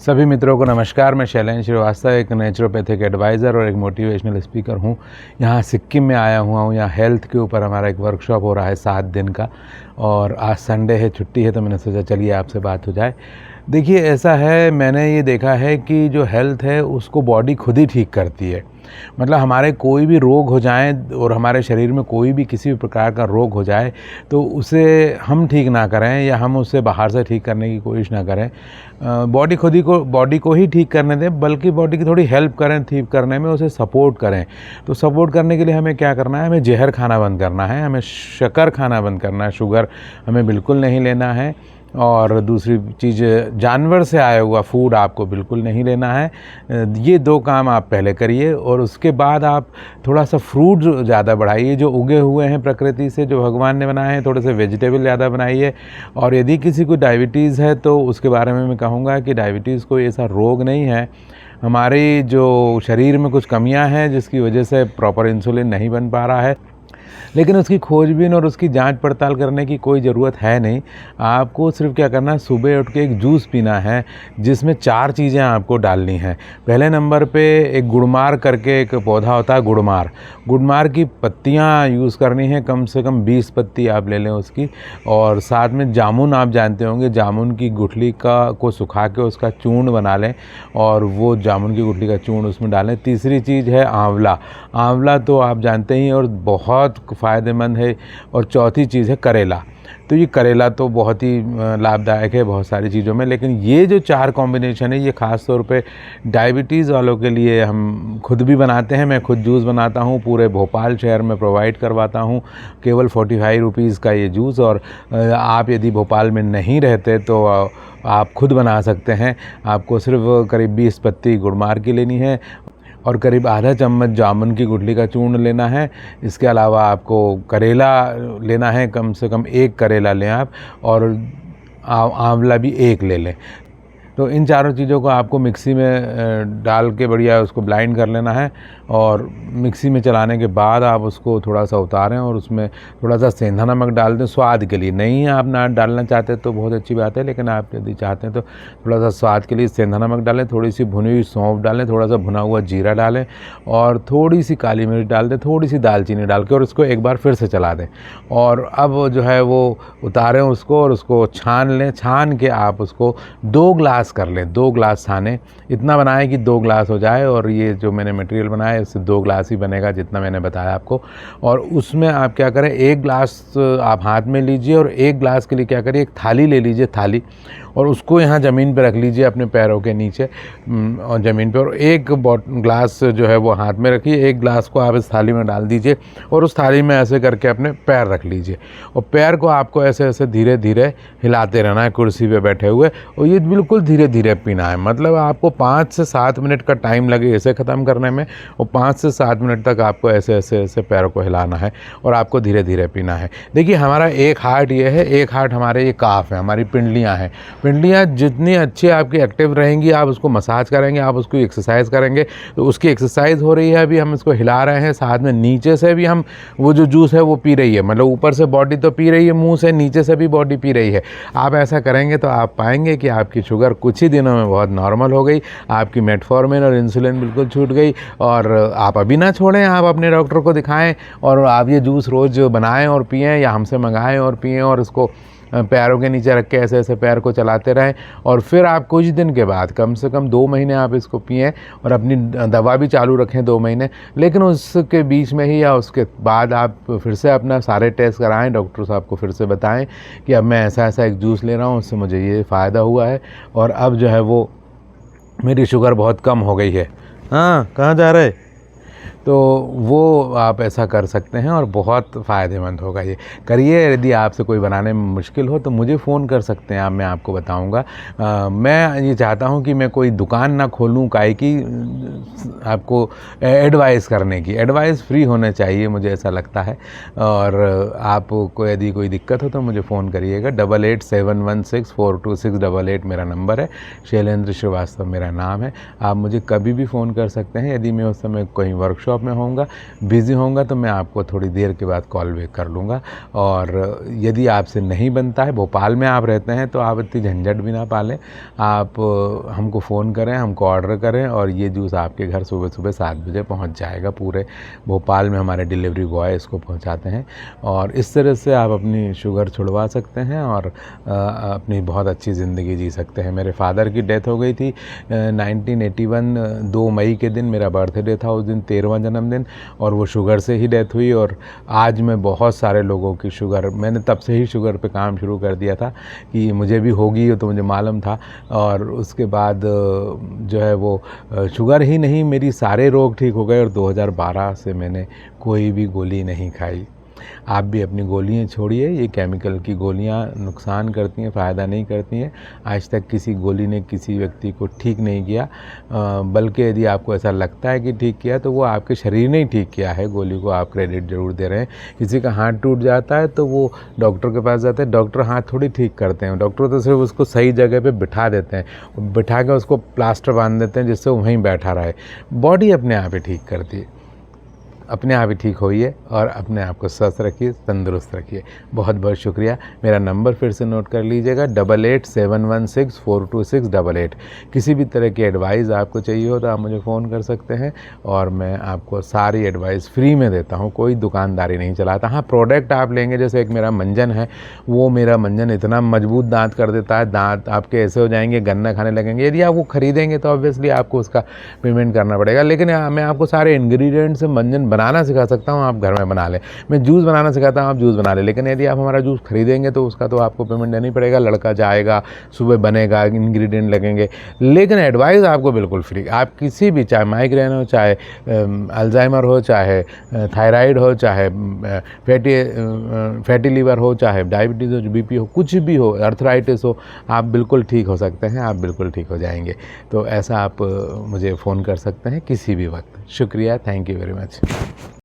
सभी मित्रों को नमस्कार। मैं शैलेंद्र श्रीवास्तव, एक नेचुरोपैथिक एडवाइज़र और एक मोटिवेशनल स्पीकर हूँ। यहाँ सिक्किम में आया हुआ हूँ। यहाँ हेल्थ के ऊपर हमारा एक वर्कशॉप हो रहा है 7 दिन का, और आज संडे है, छुट्टी है, तो मैंने सोचा चलिए आपसे बात हो जाए। देखिए, ऐसा है, मैंने ये देखा है कि जो हेल्थ है उसको बॉडी खुद ही ठीक करती है। मतलब हमारे कोई भी रोग हो जाए और हमारे शरीर में कोई भी किसी भी प्रकार का रोग हो जाए तो उसे हम ठीक ना करें या हम उसे बाहर से ठीक करने की कोशिश ना करें। बॉडी को ही ठीक करने दें, बल्कि बॉडी की थोड़ी हेल्प करें ठीक करने में, उसे सपोर्ट करें। तो सपोर्ट करने के लिए हमें क्या करना है? हमें जहर खाना बंद करना है, हमें शक्कर खाना बंद करना है, शुगर हमें बिल्कुल नहीं लेना है। और दूसरी चीज़, जानवर से आया हुआ फूड आपको बिल्कुल नहीं लेना है। ये 2 काम आप पहले करिए, और उसके बाद आप थोड़ा सा फ्रूट ज़्यादा बढ़ाइए, जो उगे हुए हैं प्रकृति से, जो भगवान ने बनाए हैं। थोड़े से वेजिटेबल ज़्यादा बनाइए। और यदि किसी को डायबिटीज़ है तो उसके बारे में मैं कहूँगा कि डायबिटीज़ कोई ऐसा रोग नहीं है। हमारी जो शरीर में कुछ कमियाँ हैं जिसकी वजह से प्रॉपर इंसुलिन नहीं बन पा रहा है, लेकिन उसकी खोजबीन और उसकी जांच पड़ताल करने की कोई ज़रूरत है नहीं। आपको सिर्फ क्या करना है, सुबह उठ के एक जूस पीना है जिसमें 4 चीज़ें आपको डालनी हैं। पहले नंबर पे एक गुड़मार करके एक पौधा होता है, गुड़मार की पत्तियां यूज़ करनी है, कम से कम 20 पत्ती आप ले लें उसकी। और साथ में जामुन, आप जानते होंगे, जामुन की गुठली को सुखा के उसका चूर्ण बना लें और वो जामुन की गुठली का चूर्ण उसमें डालें। तीसरी चीज़ है आंवला तो आप जानते ही और बहुत फ़ायदेमंद है। और चौथी चीज़ है करेला। तो ये करेला तो बहुत ही लाभदायक है बहुत सारी चीज़ों में, लेकिन ये जो 4 कॉम्बिनेशन है ये ख़ास तौर पे डायबिटीज़ वालों के लिए हम खुद भी बनाते हैं। मैं खुद जूस बनाता हूँ, पूरे भोपाल शहर में प्रोवाइड करवाता हूँ, केवल 45 रुपीज़ का ये जूस। और आप यदि भोपाल में नहीं रहते तो आप खुद बना सकते हैं। आपको सिर्फ करीब 20 पत्ती गुड़मार की लेनी है और करीब आधा चम्मच जामुन की गुठली का चूर्ण लेना है। इसके अलावा आपको करेला लेना है, कम से कम 1 करेला लें आप, और आंवला भी 1 ले लें। तो इन चारों चीज़ों को आपको मिक्सी में डाल के बढ़िया उसको ब्लाइंड कर लेना है। और मिक्सी में चलाने के बाद आप उसको थोड़ा सा उतारें और उसमें थोड़ा सा सेंधा नमक डाल दें स्वाद के लिए। नहीं आप ना डालना चाहते तो बहुत अच्छी बात है, लेकिन आप यदि चाहते हैं तो थोड़ा सा स्वाद के लिए सेंधा नमक डालें, थोड़ी सी भुनी हुई सौंफ डालें, थोड़ा सा भुना हुआ जीरा डालें और थोड़ी सी काली मिर्च डाल दें, थोड़ी सी दालचीनी डाल के, और उसको एक बार फिर से चला दें। और अब जो है वो उतारें उसको और उसको छान लें। छान के आप उसको 2 ग्लास कर लें, 2 ग्लास छाने, इतना बनाएं कि 2 ग्लास हो जाए। और ये जो मैंने मटेरियल बनाया है उससे 2 ग्लास ही बनेगा जितना मैंने बताया आपको। और उसमें आप क्या करें, 1 ग्लास आप हाथ में लीजिए और 1 ग्लास के लिए क्या करिए, एक थाली ले लीजिए, थाली, और उसको यहाँ ज़मीन पे रख लीजिए अपने पैरों के नीचे और ज़मीन पे, और 1 ग्लास जो है वो हाथ में रखिए। 1 ग्लास को आप इस थाली में डाल दीजिए और उस थाली में ऐसे करके अपने पैर रख लीजिए। और पैर को आपको ऐसे ऐसे धीरे धीरे हिलाते रहना है कुर्सी पे बैठे हुए, और ये बिल्कुल धीरे धीरे पीना है। मतलब आपको 5 से 7 मिनट का टाइम लगे इसे ख़त्म करने में, और 5 से 7 मिनट तक आपको ऐसे ऐसे ऐसे पैरों को हिलाना है और आपको धीरे धीरे पीना है। देखिए, हमारा एक हार्ट ये है, एक हार्ट हमारे ये काफ है, हमारी पिंडलियाँ हैं। पिंडलियाँ जितनी अच्छी आपकी एक्टिव रहेंगी, आप उसको मसाज करेंगे, आप उसको एक्सरसाइज करेंगे, तो उसकी एक्सरसाइज हो रही है। अभी हम इसको हिला रहे हैं, साथ में नीचे से भी हम वो जो जूस है वो पी रही है। मतलब ऊपर से बॉडी तो पी रही है मुंह से, नीचे से भी बॉडी पी रही है। आप ऐसा करेंगे तो आप पाएंगे कि आपकी शुगर कुछ ही दिनों में बहुत नॉर्मल हो गई, आपकी मेटफॉर्मिन और इंसुलिन बिल्कुल छूट गई। और आप अभी ना छोड़ें, आप अपने डॉक्टर को दिखाएं और आप ये जूस रोज़ बनाएं और पिएं, या हमसे मंगाएं और पिएं, और इसको पैरों के नीचे रख के ऐसे ऐसे पैर को चलाते रहें। और फिर आप कुछ दिन के बाद, कम से कम 2 महीने आप इसको पिएं, और अपनी दवा भी चालू रखें 2 महीने। लेकिन उसके बीच में ही या उसके बाद आप फिर से अपना सारे टेस्ट कराएं, डॉक्टर साहब को फिर से बताएं कि अब मैं ऐसा ऐसा एक जूस ले रहा हूँ, उससे मुझे ये फ़ायदा हुआ है और अब जो है वो मेरी शुगर बहुत कम हो गई है। हाँ, कहाँ जा रहे? तो वो आप ऐसा कर सकते हैं और बहुत फ़ायदेमंद होगा। ये करिए। यदि आपसे कोई बनाने में मुश्किल हो तो मुझे फ़ोन कर सकते हैं आप, मैं आपको बताऊंगा। मैं ये चाहता हूं कि मैं कोई दुकान ना खोलूं, काहे कि आपको एडवाइस करने की। एडवाइस फ्री होने चाहिए, मुझे ऐसा लगता है। और आपको यदि कोई दिक्कत हो तो मुझे फ़ोन करिएगा। 8871642688 मेरा नंबर है। शैलेंद्र श्रीवास्तव मेरा नाम है। आप मुझे कभी भी फ़ोन कर सकते हैं। यदि मैं उस समय कहीं वर्कशॉप में होऊंगा, बिज़ी होऊंगा, तो मैं आपको थोड़ी देर के बाद कॉल बैक कर लूँगा। और यदि आपसे नहीं बनता है, भोपाल में आप रहते हैं, तो आप इतनी झंझट भी ना पालें। आप हमको फ़ोन करें, हमको ऑर्डर करें और ये जूस आपके घर सुबह सुबह 7 बजे पहुंच जाएगा। पूरे भोपाल में हमारे डिलीवरी बॉय इसको पहुंचाते हैं। और इस तरह से आप अपनी शुगर छुड़वा सकते हैं और अपनी बहुत अच्छी ज़िंदगी जी सकते हैं। मेरे फादर की डेथ हो गई थी 1981 2 मई के दिन मेरा बर्थडे था, उस दिन 13वां जन्मदिन, और वो शुगर से ही डेथ हुई। और आज मैं बहुत सारे लोगों की शुगर, मैंने तब से ही शुगर पे काम शुरू कर दिया था कि मुझे भी होगी, तो मुझे मालूम था। और उसके बाद जो है वो शुगर ही नहीं, मेरी सारे रोग ठीक हो गए और 2012 से मैंने कोई भी गोली नहीं खाई। आप भी अपनी गोलियां छोड़िए। ये केमिकल की गोलियां नुकसान करती हैं, फ़ायदा नहीं करती हैं। आज तक किसी गोली ने किसी व्यक्ति को ठीक नहीं किया, बल्कि यदि आपको ऐसा लगता है कि ठीक किया तो वो आपके शरीर ने ही ठीक किया है। गोली को आप क्रेडिट ज़रूर दे रहे हैं। किसी का हाथ टूट जाता है तो वो डॉक्टर के पास जाते हैं, डॉक्टर हाथ थोड़ी ठीक करते हैं, डॉक्टर तो सिर्फ उसको सही जगह पर बिठा देते हैं, बिठा के उसको प्लास्टर बांध देते हैं जिससे वो वहीं बैठा रहे। बॉडी अपने आप ही ठीक करती है। अपने आप ही ठीक होइए और अपने आप को स्वस्थ रखिए, तंदुरुस्त रखिए। बहुत बहुत शुक्रिया। मेरा नंबर फिर से नोट कर लीजिएगा, 8871642688। किसी भी तरह की एडवाइस आपको चाहिए हो तो आप मुझे फ़ोन कर सकते हैं और मैं आपको सारी एडवाइस फ्री में देता हूँ। कोई दुकानदारी नहीं चलाता। हाँ, प्रोडक्ट आप लेंगे, जैसे एक मेरा मंजन है, वो मेरा मंजन इतना मजबूत दांत कर देता है, दांत आपके ऐसे हो जाएंगे, गन्ना खाने लगेंगे। यदि आप वो ख़रीदेंगे तो ऑब्वियसली आपको उसका पेमेंट करना पड़ेगा। लेकिन मैं आपको सारे इंग्रेडिएंट्स से मंजन बनाना सिखा सकता हूँ, आप घर में बना लें। मैं जूस बनाना सिखाता हूँ, आप जूस बना लें। लेकिन यदि आप हमारा जूस खरीदेंगे तो उसका तो आपको पेमेंट देना ही पड़ेगा। लड़का जाएगा, सुबह बनेगा, इंग्रेडिएंट लगेंगे। लेकिन एडवाइस आपको बिल्कुल फ्री। आप किसी भी, चाहे माइग्रेन हो, चाहे अल्जाइमर हो, चाहे थायराइड हो, चाहे फैटी लीवर हो, चाहे डायबिटीज़ हो, बीपी हो, कुछ भी हो, अर्थराइटिस हो, आप बिल्कुल ठीक हो सकते हैं। आप बिल्कुल ठीक हो जाएंगे। तो ऐसा आप मुझे फ़ोन कर सकते हैं किसी भी वक्त। शुक्रिया, थैंक यू वेरी मच।